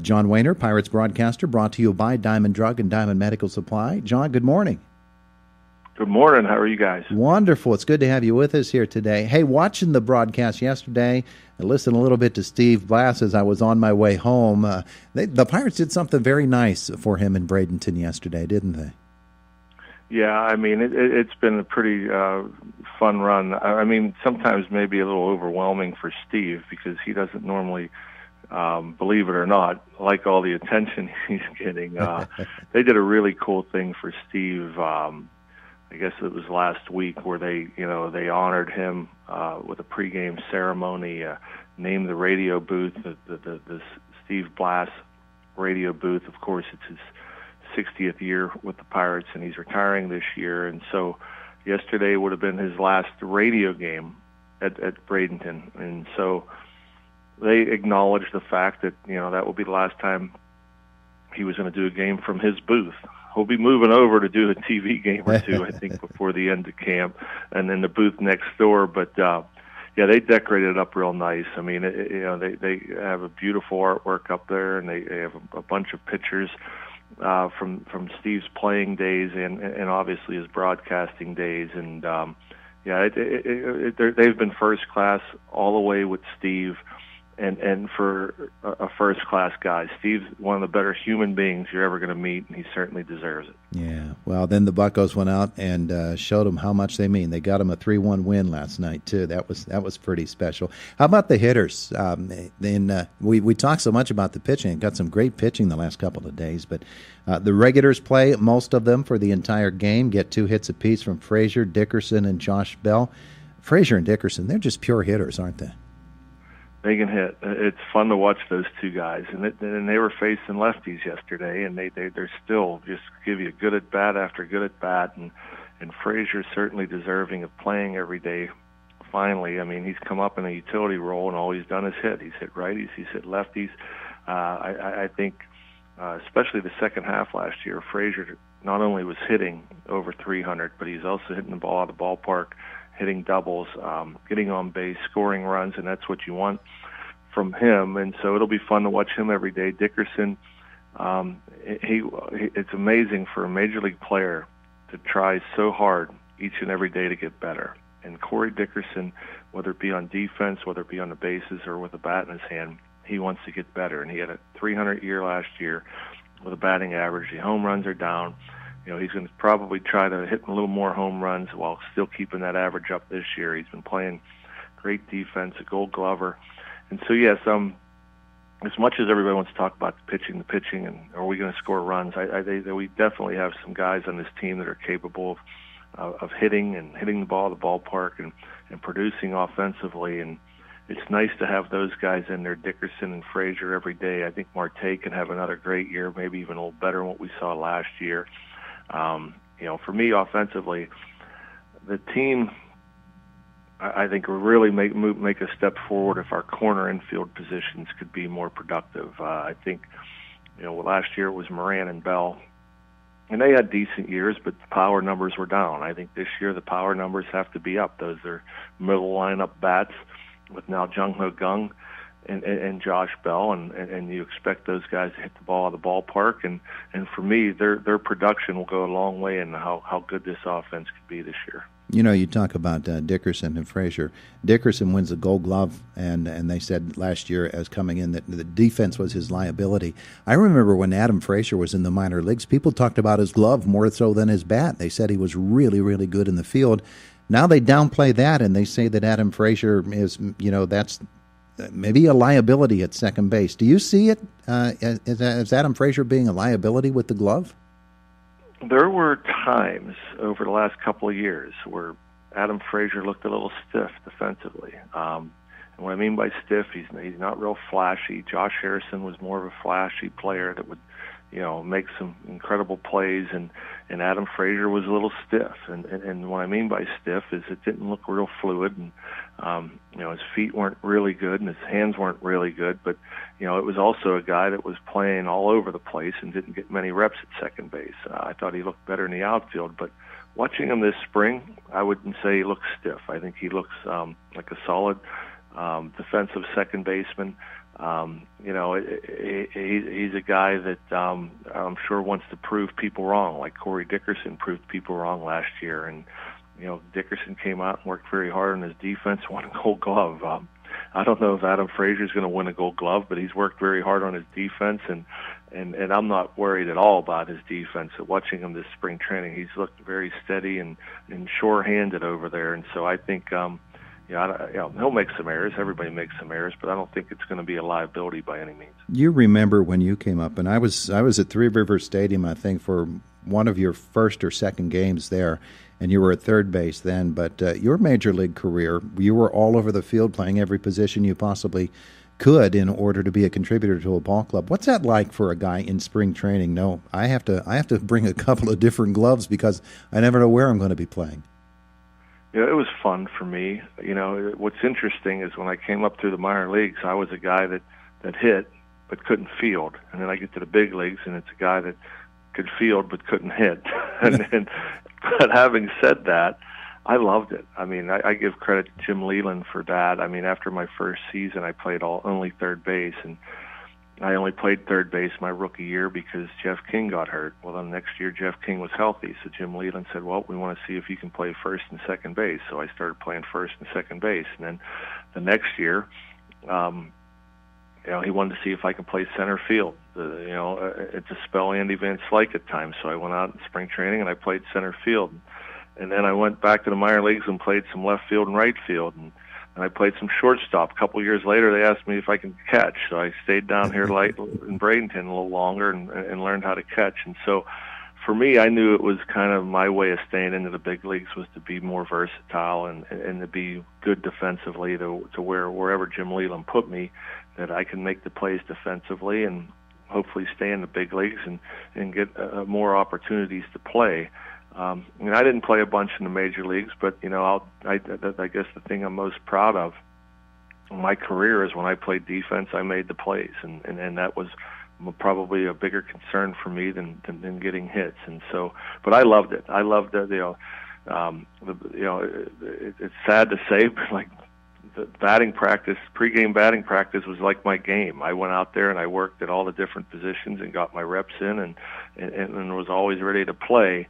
John Wehner, Pirates broadcaster, brought to you by Diamond Drug and Diamond Medical Supply. John, good morning. Good morning. How are you guys? Wonderful. It's good to have you with us here today. Hey, watching the broadcast yesterday, I listened a little bit to Steve Blass as I was on my way home. The Pirates did something very nice for him in Bradenton yesterday, didn't they? Yeah, I mean, it's been a pretty fun run. I mean, sometimes maybe a little overwhelming for Steve because he doesn't normally, believe it or not, like all the attention he's getting. They did a really cool thing for Steve. I guess it was last week where they honored him with a pregame ceremony, named the radio booth, the Steve Blass radio booth. Of course, it's his 60th year with the Pirates, and he's retiring this year. And so yesterday would have been his last radio game at Bradenton. And so they acknowledged the fact that, that will be the last time he was going to do a game from his booth. He'll be moving over to do a TV game or two, I think, before the end of camp, and then the booth next door. But yeah, they decorated it up real nice. I mean, they have a beautiful artwork up there, and they have a bunch of pictures from Steve's playing days and obviously his broadcasting days. And yeah, they've been first class all the way with Steve. And for a first-class guy, Steve's one of the better human beings you're ever going to meet, and he certainly deserves it. Yeah, well, then the Buccos went out and showed them how much they mean. They got him a 3-1 win last night, too. That was pretty special. How about the hitters? We talked so much about the pitching. Got some great pitching the last couple of days, but the regulars play, most of them, for the entire game, get 2 hits apiece from Frazier, Dickerson, and Josh Bell. Frazier and Dickerson, they're just pure hitters, aren't they? They can hit. It's fun to watch those two guys, and they were facing lefties yesterday, and they're still just give you good at bat after good at bat, and Frazier's certainly deserving of playing every day. Finally, I mean, he's come up in a utility role, and all he's done is hit. He's hit righties, he's hit lefties. I think, especially the second half last year, Frazier not only was hitting over 300, but he's also hitting the ball out of the ballpark, hitting doubles, getting on base, scoring runs, and that's what you want from him. And so it'll be fun to watch him every day. Dickerson, it's amazing for a major league player to try so hard each and every day to get better. And Corey Dickerson, whether it be on defense, whether it be on the bases, or with a bat in his hand, he wants to get better. And he had a 300 year last year with a batting average. The home runs are down. He's going to probably try to hit a little more home runs while still keeping that average up this year. He's been playing great defense, a Gold Glover. And so, yes, as much as everybody wants to talk about the pitching, and are we going to score runs, we definitely have some guys on this team that are capable of hitting the ball at the ballpark and producing offensively. And it's nice to have those guys in there, Dickerson and Frazier, every day. I think Marte can have another great year, maybe even a little better than what we saw last year. For me, offensively, the team, I think, will really make a step forward if our corner infield positions could be more productive. I think, last year it was Moran and Bell, and they had decent years, but the power numbers were down. I think this year the power numbers have to be up. Those are middle lineup bats with now Jung Ho Gung and Josh Bell, and you expect those guys to hit the ball out of the ballpark, and for me, their production will go a long way in how good this offense could be this year. You talk about Dickerson and Frazier. Dickerson wins the Gold Glove, and they said last year as coming in that the defense was his liability. I remember when Adam Frazier was in the minor leagues, people talked about his glove more so than his bat. They said he was really, really good in the field. Now they downplay that, and they say that Adam Frazier is, that's maybe a liability at second base. Do you see it as Adam Frazier being a liability with the glove? There were times over the last couple of years where Adam Frazier looked a little stiff defensively. And what I mean by stiff, he's not real flashy. Josh Harrison was more of a flashy player that would, make some incredible plays, and Adam Frazier was a little stiff. And what I mean by stiff is it didn't look real fluid, and his feet weren't really good and his hands weren't really good, but it was also a guy that was playing all over the place and didn't get many reps at second base. I thought he looked better in the outfield, but watching him this spring, I wouldn't say he looks stiff. I think he looks like a solid defensive second baseman. He's a guy that I'm sure wants to prove people wrong, like Corey Dickerson proved people wrong last year. And Dickerson came out and worked very hard on his defense, won a Gold Glove. I don't know if Adam Frazier is going to win a Gold Glove, but he's worked very hard on his defense, and I'm not worried at all about his defense. Watching him this spring training, he's looked very steady and sure-handed over there, and so I think he'll make some errors. Everybody makes some errors, but I don't think it's going to be a liability by any means. You remember when you came up, and I was at Three Rivers Stadium, I think, for one of your first or second games there, and you were at third base then, but your major league career, you were all over the field playing every position you possibly could in order to be a contributor to a ball club. What's that like for a guy in spring training? No, I have to bring a couple of different gloves because I never know where I'm going to be playing. Yeah, it was fun for me. What's interesting is when I came up through the minor leagues, I was a guy that hit but couldn't field. And then I get to the big leagues, and it's a guy that could field but couldn't hit. But having said that, I loved it. I mean, I give credit to Jim Leland for that. I mean, after my first season, I played only third base, and I only played third base my rookie year because Jeff King got hurt. Well, then next year Jeff King was healthy, so Jim Leland said, well, we want to see if you can play first and second base. So I started playing first and second base. And then the next year, he wanted to see if I could play center field. It's a spell Andy Van Slyke at times, so I went out in spring training and I played center field. And then I went back to the minor leagues and played some left field and right field. And I played some shortstop. A couple years later, they asked me if I could catch. So I stayed down here in Bradenton a little longer and learned how to catch. And so for me, I knew it was kind of my way of staying into the big leagues was to be more versatile and to be good defensively to wherever Jim Leland put me, that I can make the plays defensively and hopefully stay in the big leagues and get more opportunities to play. I didn't play a bunch in the major leagues, but I guess the thing I'm most proud of in my career is when I played defense, I made the plays, and that was probably a bigger concern for me than getting hits. And so, but I loved it. I loved it. It's sad to say, but like the batting practice, pregame batting practice was like my game. I went out there and I worked at all the different positions and got my reps in, and was always ready to play.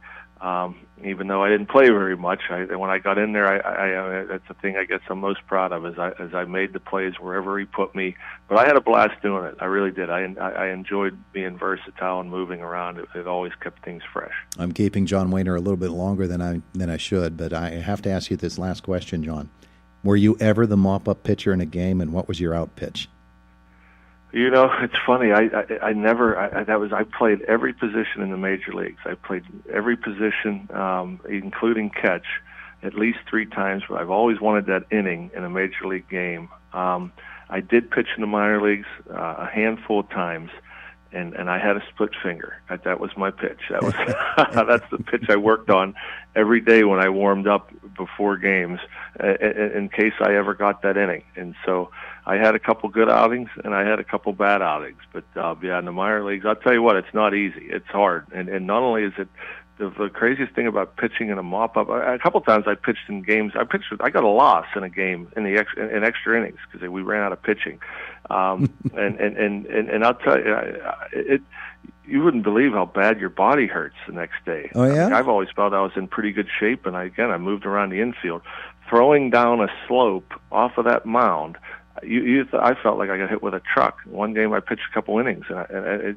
Even though I didn't play very much, when I got in there, I that's the thing I guess I'm most proud of is I made the plays wherever he put me. But I had a blast doing it. I really did. I enjoyed being versatile and moving around. It always kept things fresh. I'm keeping John Wehner a little bit longer than I should, but I have to ask you this last question, John. Were you ever the mop-up pitcher in a game, and what was your out pitch? It's funny. I played every position in the major leagues. I played every position, including catch, at least 3 times. But I've always wanted that inning in a major league game. I did pitch in the minor leagues a handful of times, and I had a split finger. That was my pitch. That's the pitch I worked on every day when I warmed up before games, in case I ever got that inning. And so I had a couple good outings and I had a couple bad outings. But in the minor leagues, I'll tell you what, it's not easy. It's hard. And not only is it the craziest thing about pitching in a mop-up, a couple times I pitched in games. I got a loss in a game in extra innings because we ran out of pitching. And I'll tell you, you wouldn't believe how bad your body hurts the next day. Oh yeah. I've always felt I was in pretty good shape, and I moved around the infield, throwing down a slope off of that mound. I felt like I got hit with a truck. One game I pitched a couple innings, and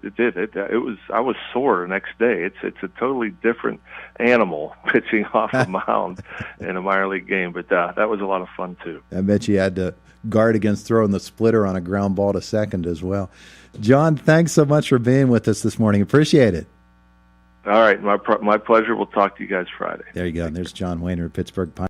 it did. I was sore the next day. It's a totally different animal pitching off a mound in a minor league game. But that was a lot of fun too. I bet you had to guard against throwing the splitter on a ground ball to second as well. John, thanks so much for being with us this morning. Appreciate it. All right, my pleasure. We'll talk to you guys Friday. There you go. And there's John Wehner, Pittsburgh Pirates.